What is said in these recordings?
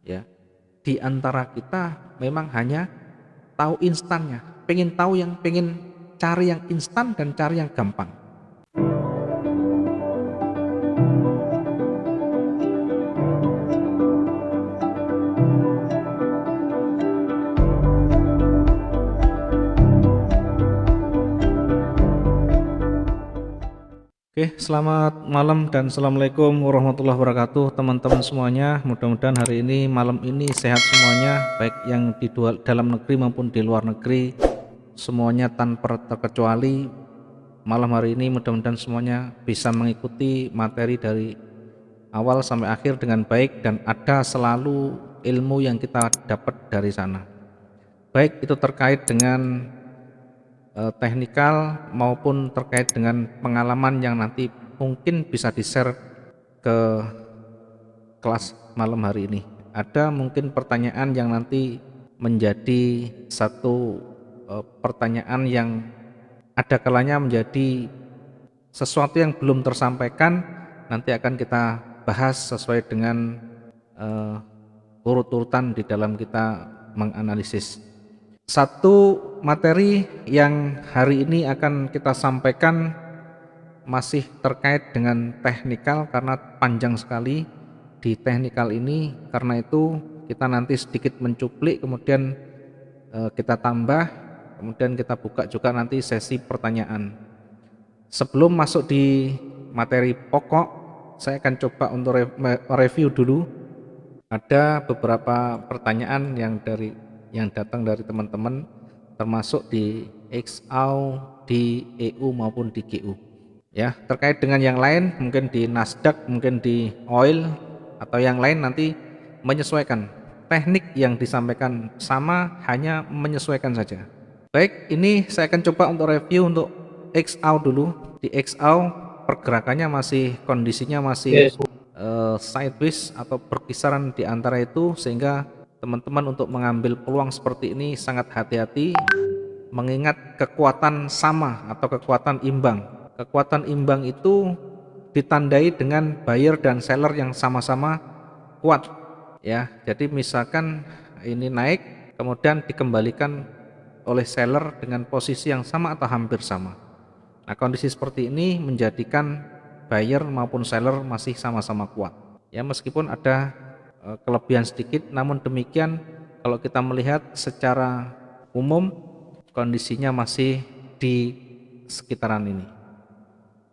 ya. Di antara kita memang hanya tahu instannya, pengen cari yang instan dan cari yang gampang. Oke, selamat malam dan assalamualaikum warahmatullahi wabarakatuh teman-teman semuanya. Mudah-mudahan hari ini malam ini sehat semuanya, baik yang di dalam negeri maupun di luar negeri, semuanya tanpa terkecuali. Malam hari ini mudah-mudahan semuanya bisa mengikuti materi dari awal sampai akhir dengan baik dan ada selalu ilmu yang kita dapat dari sana. Baik itu terkait dengan teknikal maupun terkait dengan pengalaman yang nanti mungkin bisa di-share ke kelas malam hari ini. Ada mungkin pertanyaan yang nanti menjadi satu pertanyaan yang ada kalanya menjadi sesuatu yang belum tersampaikan, nanti akan kita bahas sesuai dengan urut-urutan di dalam kita menganalisis. Satu materi yang hari ini akan kita sampaikan masih terkait dengan teknikal karena panjang sekali di teknikal ini, karena itu kita nanti sedikit mencuplik kemudian kita tambah, kemudian kita buka juga nanti sesi pertanyaan. Sebelum masuk di materi pokok, saya akan coba untuk review dulu. Ada beberapa pertanyaan yang datang dari teman-teman, termasuk di XAU, di EU maupun di GU. Ya, terkait dengan yang lain, mungkin di Nasdaq, mungkin di oil atau yang lain nanti menyesuaikan. Teknik yang disampaikan sama, hanya menyesuaikan saja. Baik, ini saya akan coba untuk review untuk XAU dulu. Di XAU pergerakannya kondisinya masih sideways atau berkisaran di antara itu, sehingga teman-teman untuk mengambil peluang seperti ini sangat hati-hati, mengingat kekuatan sama atau kekuatan imbang. Kekuatan imbang itu ditandai dengan buyer dan seller yang sama-sama kuat, ya. Jadi misalkan ini naik kemudian dikembalikan oleh seller dengan posisi yang sama atau hampir sama. Nah, kondisi seperti ini menjadikan buyer maupun seller masih sama-sama kuat. Ya, meskipun ada kelebihan sedikit, namun demikian kalau kita melihat secara umum kondisinya masih di sekitaran ini.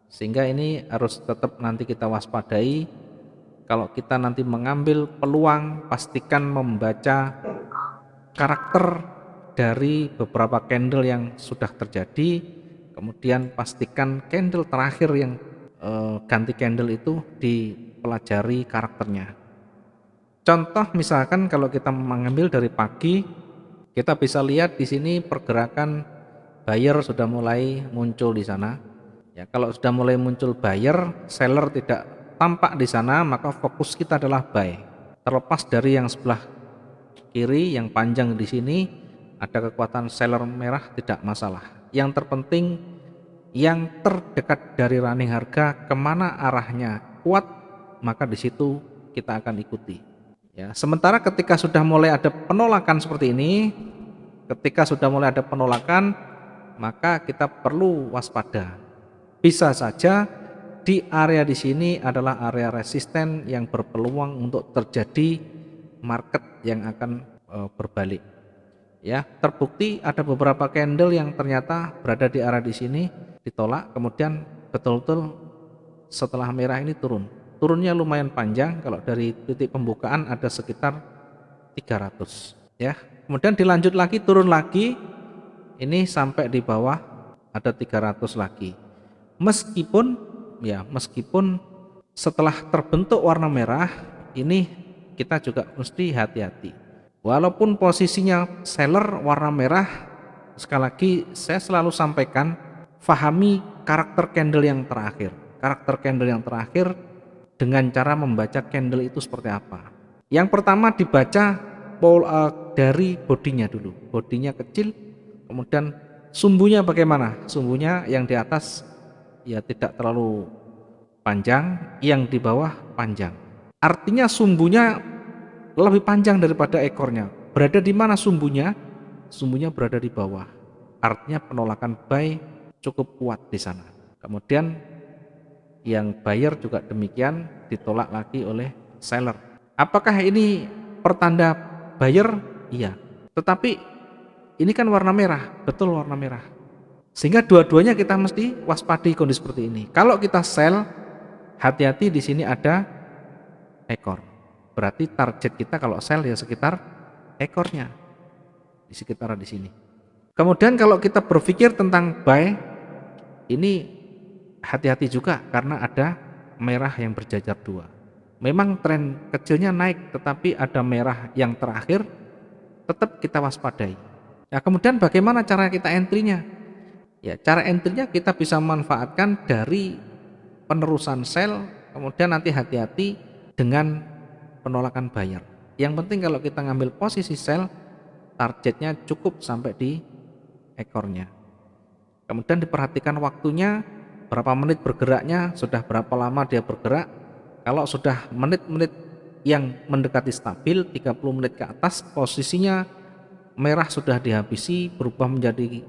Sehingga ini harus tetap nanti kita waspadai. Kalau kita nanti mengambil peluang, pastikan membaca karakter dari beberapa candle yang sudah terjadi, kemudian pastikan candle terakhir yang ganti candle itu dipelajari karakternya. Contoh misalkan kalau kita mengambil dari pagi, kita bisa lihat di sini pergerakan buyer sudah mulai muncul di sana. Ya, kalau sudah mulai muncul buyer, seller tidak tampak di sana, maka fokus kita adalah buy. Terlepas dari yang sebelah kiri yang panjang di sini ada kekuatan seller merah, tidak masalah. Yang terpenting yang terdekat dari running harga kemana arahnya kuat, maka di situ kita akan ikuti. Ya, sementara ketika sudah mulai ada penolakan seperti ini, maka kita perlu waspada. Bisa saja di area di sini adalah area resisten yang berpeluang untuk terjadi market yang akan berbalik. Ya, terbukti ada beberapa candle yang ternyata berada di area di sini ditolak, kemudian betul-betul setelah merah ini turunnya lumayan panjang. Kalau dari titik pembukaan ada sekitar 300, ya. Kemudian dilanjut lagi, turun lagi, ini sampai di bawah ada 300 lagi. Meskipun setelah terbentuk warna merah ini kita juga mesti hati-hati. Walaupun posisinya seller warna merah, sekali lagi saya selalu sampaikan, fahami karakter candle yang terakhir. Karakter candle yang terakhir dengan cara membaca candle itu seperti apa. Yang pertama dibaca dari bodinya dulu. Bodinya kecil, kemudian sumbunya bagaimana? Sumbunya yang di atas ya tidak terlalu panjang, yang di bawah panjang. Artinya sumbunya lebih panjang daripada ekornya. Berada di mana sumbunya? Sumbunya berada di bawah. Artinya penolakan buy cukup kuat di sana. Kemudian yang buyer juga demikian, ditolak lagi oleh seller. Apakah ini pertanda buyer? Iya. Tetapi ini kan warna merah, betul warna merah. Sehingga dua-duanya kita mesti waspadai kondisi seperti ini. Kalau kita sell, hati-hati di sini ada ekor. Berarti target kita kalau sell ya sekitar ekornya. Di sekitar di sini. Kemudian kalau kita berpikir tentang buy, ini hati-hati juga karena ada merah yang berjajar dua. Memang tren kecilnya naik, tetapi ada merah yang terakhir, tetap kita waspadai. Nah, kemudian bagaimana cara kita entry-nya? Ya, cara entry-nya kita bisa manfaatkan dari penerusan sell, kemudian nanti hati-hati dengan penolakan buyer. Yang penting kalau kita ngambil posisi sell, targetnya cukup sampai di ekornya. Kemudian diperhatikan waktunya, berapa menit bergeraknya, sudah berapa lama dia bergerak. Kalau sudah menit-menit yang mendekati stabil, 30 menit ke atas, posisinya merah sudah dihabisi, berubah menjadi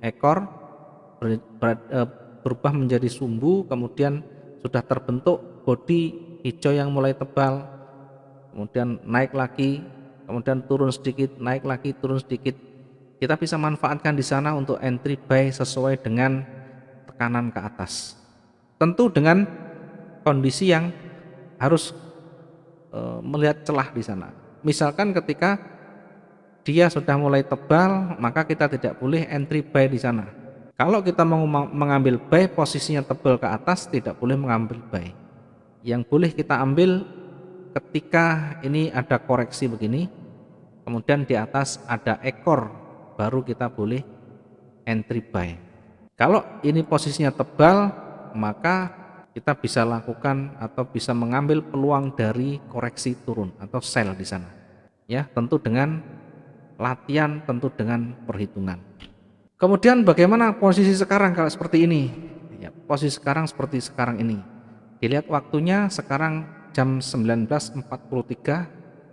ekor, berubah menjadi sumbu, kemudian sudah terbentuk bodi hijau yang mulai tebal, kemudian naik lagi, kemudian turun sedikit, naik lagi, turun sedikit. Kita bisa manfaatkan di sana untuk entry buy sesuai dengan tekanan ke atas. Tentu dengan kondisi yang harus melihat celah di sana. Misalkan ketika dia sudah mulai tebal, maka kita tidak boleh entry buy di sana. Kalau kita mau mengambil buy posisinya tebal ke atas, tidak boleh mengambil buy. Yang boleh kita ambil ketika ini ada koreksi begini, kemudian di atas ada ekor, baru kita boleh entry buy. Kalau ini posisinya tebal, maka kita bisa lakukan atau bisa mengambil peluang dari koreksi turun atau sell di sana. Ya, tentu dengan latihan, tentu dengan perhitungan. Kemudian bagaimana posisi sekarang kalau seperti ini? Ya, posisi sekarang seperti sekarang ini. Dilihat waktunya sekarang jam 19.43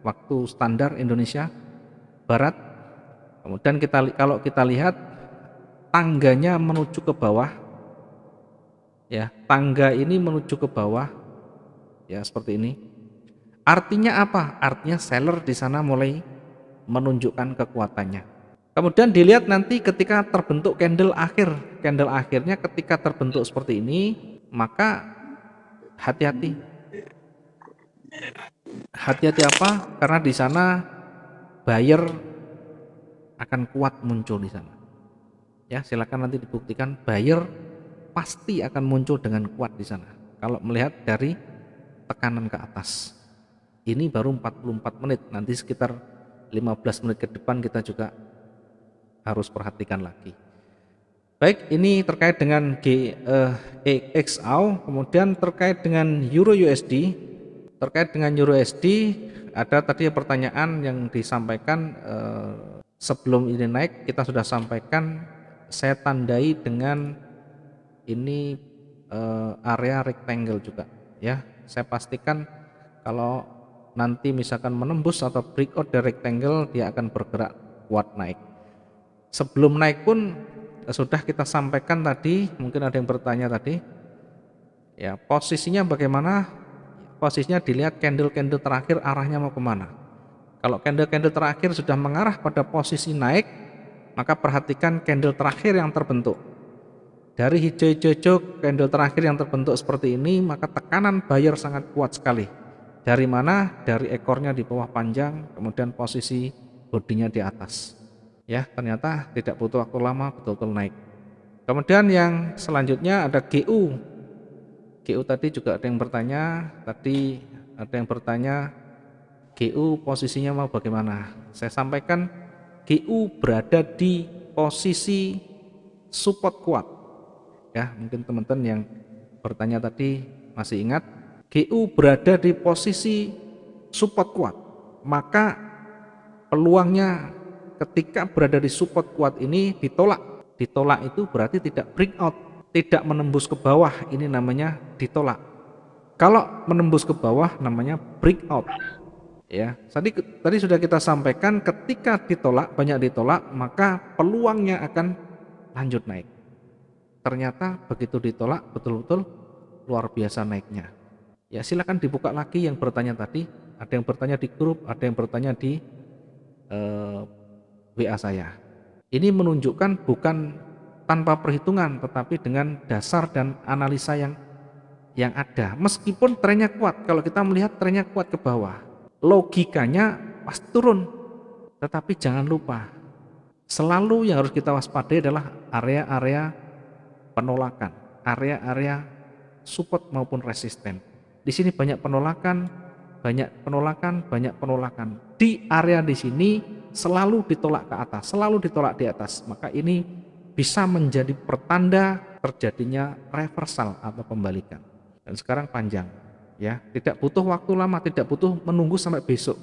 waktu standar Indonesia Barat. Kemudian kalau kita lihat tangganya menuju ke bawah. Ya, tangga ini menuju ke bawah, ya seperti ini. Artinya apa? Artinya seller di sana mulai menunjukkan kekuatannya. Kemudian dilihat nanti ketika terbentuk candle akhirnya ketika terbentuk seperti ini, maka hati-hati. Hati-hati apa? Karena di sana buyer akan kuat muncul di sana. Ya, silakan nanti dibuktikan buyer pasti akan muncul dengan kuat di sana. Kalau melihat dari tekanan ke atas. Ini baru 44 menit, nanti sekitar 15 menit ke depan kita juga harus perhatikan lagi. Baik, ini terkait dengan XAU, kemudian terkait dengan Euro USD. Terkait dengan Euro USD, ada tadi pertanyaan yang disampaikan sebelum ini naik, kita sudah sampaikan, saya tandai dengan ini area rectangle juga ya. Saya pastikan kalau nanti misalkan menembus atau breakout dari rectangle, dia akan bergerak kuat naik. Sebelum naik pun sudah kita sampaikan tadi, mungkin ada yang bertanya tadi ya, posisinya bagaimana? Posisinya dilihat candle-candle terakhir arahnya mau kemana. Kalau candle-candle terakhir sudah mengarah pada posisi naik, maka perhatikan candle terakhir yang terbentuk. Dari hijau-hijau candle terakhir yang terbentuk seperti ini, maka tekanan buyer sangat kuat sekali. Dari mana? Dari ekornya di bawah panjang, kemudian posisi bodinya di atas. Ya, ternyata tidak butuh waktu lama, betul-betul naik. Kemudian yang selanjutnya ada GU. GU tadi juga ada yang bertanya, GU posisinya mau bagaimana? Saya sampaikan GU berada di posisi support kuat. Ya, mungkin teman-teman yang bertanya tadi masih ingat, GU berada di posisi support kuat, maka peluangnya ketika berada di support kuat ini ditolak itu berarti tidak breakout, tidak menembus ke bawah, ini namanya ditolak. Kalau menembus ke bawah namanya breakout Ya, tadi sudah kita sampaikan ketika ditolak, banyak ditolak, maka peluangnya akan lanjut naik. Ternyata begitu ditolak betul-betul luar biasa naiknya. Ya, silakan dibuka lagi yang bertanya tadi, ada yang bertanya di grup, ada yang bertanya di WA saya. Ini menunjukkan bukan tanpa perhitungan, tetapi dengan dasar dan analisa yang ada. Meskipun trennya kuat, kalau kita melihat trennya kuat ke bawah, logikanya pasti turun. Tetapi jangan lupa, selalu yang harus kita waspadai adalah area-area penolakan, area-area support maupun resisten. Di sini banyak penolakan, banyak penolakan, banyak penolakan. Di area di sini selalu ditolak ke atas, selalu ditolak di atas. Maka ini bisa menjadi pertanda terjadinya reversal atau pembalikan. Dan sekarang panjang, ya, tidak butuh waktu lama, tidak butuh menunggu sampai besok.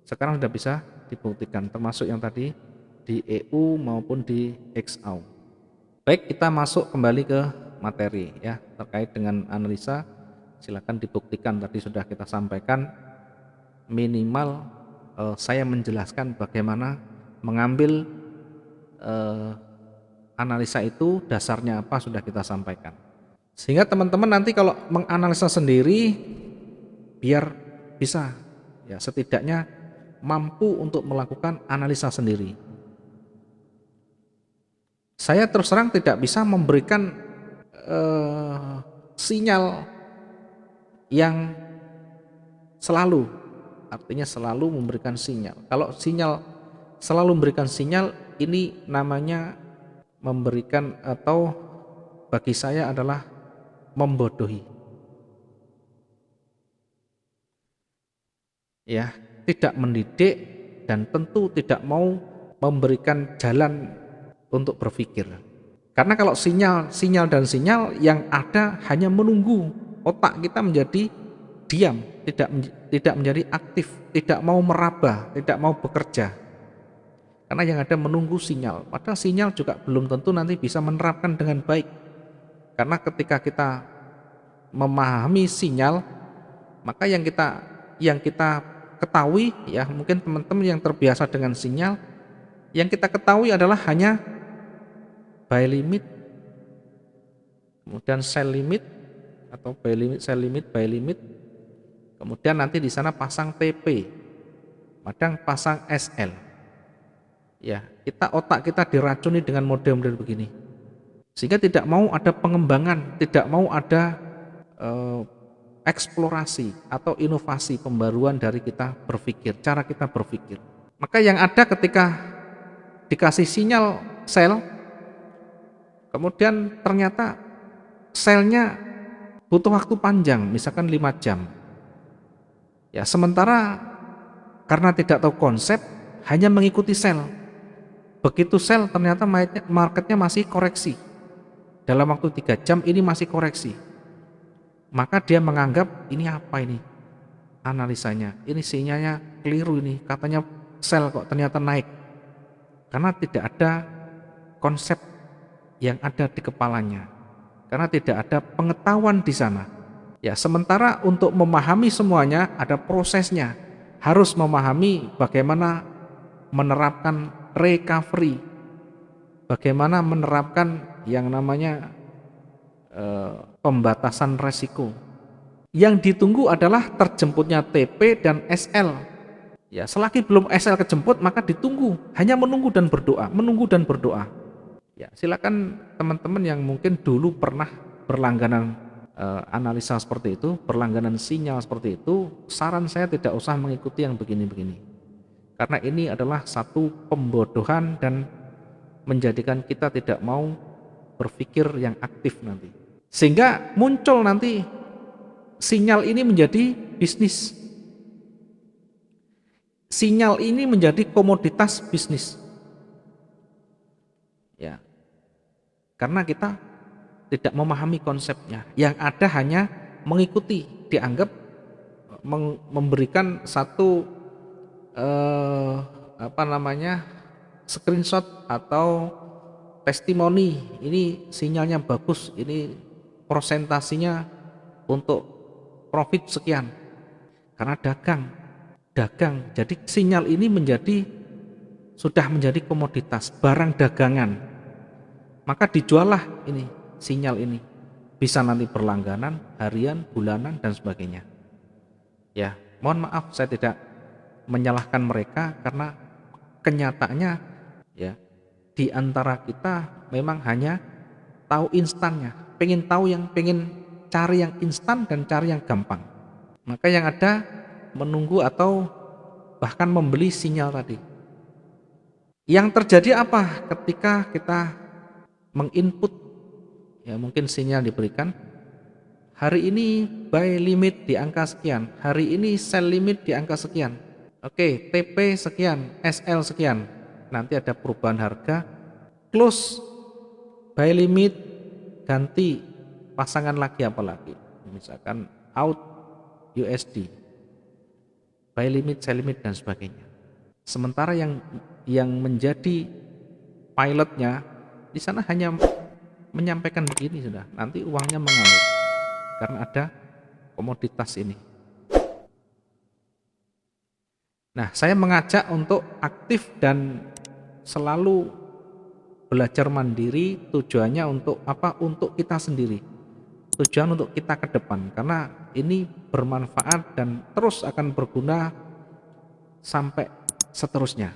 Sekarang sudah bisa dibuktikan, termasuk yang tadi di EU maupun di XAU. Baik, kita masuk kembali ke materi ya, terkait dengan analisa. Silakan dibuktikan, tadi sudah kita sampaikan, minimal saya menjelaskan bagaimana mengambil analisa itu, dasarnya apa sudah kita sampaikan. Sehingga teman-teman nanti kalau menganalisa sendiri biar bisa, ya, setidaknya mampu untuk melakukan analisa sendiri. Saya terus terang tidak bisa memberikan sinyal yang selalu, artinya selalu memberikan sinyal. Kalau sinyal selalu memberikan sinyal, ini namanya memberikan, atau bagi saya adalah membodohi. Ya, tidak mendidik dan tentu tidak mau memberikan jalan untuk berpikir. Karena kalau sinyal dan sinyal yang ada hanya menunggu, otak kita menjadi diam, tidak menjadi aktif, tidak mau meraba, tidak mau bekerja. Karena yang ada menunggu sinyal. Padahal sinyal juga belum tentu nanti bisa menerapkan dengan baik. Karena ketika kita memahami sinyal, maka yang kita ketahui, ya, mungkin teman-teman yang terbiasa dengan sinyal, yang kita ketahui adalah hanya buy limit, kemudian sell limit, atau buy limit, sell limit, buy limit, kemudian nanti di sana pasang TP, kadang pasang SL. Ya, otak kita diracuni dengan model-model begini, sehingga tidak mau ada pengembangan, tidak mau ada eksplorasi atau inovasi pembaruan dari kita berpikir, cara kita berpikir. Maka yang ada ketika dikasih sinyal sell, kemudian ternyata selnya butuh waktu panjang, misalkan 5 jam. Ya, sementara karena tidak tahu konsep, hanya mengikuti sell. Begitu sell ternyata marketnya masih koreksi. Dalam waktu 3 jam ini masih koreksi. Maka dia menganggap ini apa ini? Analisanya. Ini sinyalnya keliru ini, katanya sell kok ternyata naik. Karena tidak ada konsep yang ada di kepalanya, karena tidak ada pengetahuan di sana. Ya, sementara untuk memahami semuanya ada prosesnya, harus memahami bagaimana menerapkan recovery, bagaimana menerapkan yang namanya pembatasan resiko. Yang ditunggu adalah terjemputnya TP dan SL. Ya, selagi belum SL kejemput maka ditunggu, hanya menunggu dan berdoa, menunggu dan berdoa. Ya, silakan teman-teman yang mungkin dulu pernah berlangganan analisa seperti itu, berlangganan sinyal seperti itu, saran saya tidak usah mengikuti yang begini-begini. Karena ini adalah satu pembodohan dan menjadikan kita tidak mau berpikir yang aktif nanti. Sehingga muncul nanti sinyal ini menjadi bisnis. Sinyal ini menjadi komoditas bisnis. Ya. Karena kita tidak memahami konsepnya, yang ada hanya mengikuti, dianggap memberikan satu screenshot atau testimoni, ini sinyalnya bagus, ini prosentasinya untuk profit sekian, karena dagang. dagang. Jadi sinyal ini sudah menjadi komoditas, barang dagangan. Maka dijuallah ini sinyal ini. Bisa nanti berlangganan, harian, bulanan dan sebagainya. Ya, mohon maaf saya tidak menyalahkan mereka karena kenyataannya ya di antara kita memang hanya tahu instannya, pengen cari yang instan dan cari yang gampang. Maka yang ada menunggu atau bahkan membeli sinyal tadi. Yang terjadi apa ketika kita menginput ya mungkin sinyal diberikan hari ini buy limit di angka sekian, hari ini sell limit di angka sekian. Oke, TP sekian, SL sekian. Nanti ada perubahan harga, close buy limit ganti pasangan lagi apalagi. Misalkan out USD. Buy limit, sell limit dan sebagainya. Sementara yang menjadi pilotnya di sana hanya menyampaikan begini sudah, nanti uangnya mengalir karena ada komoditas ini. Nah, saya mengajak untuk aktif dan selalu belajar mandiri. Tujuannya untuk apa? Untuk kita sendiri. Tujuan untuk kita ke depan, karena ini bermanfaat dan terus akan berguna sampai seterusnya.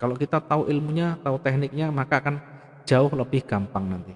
Kalau kita tahu ilmunya, tahu tekniknya, maka akan jauh lebih gampang nanti.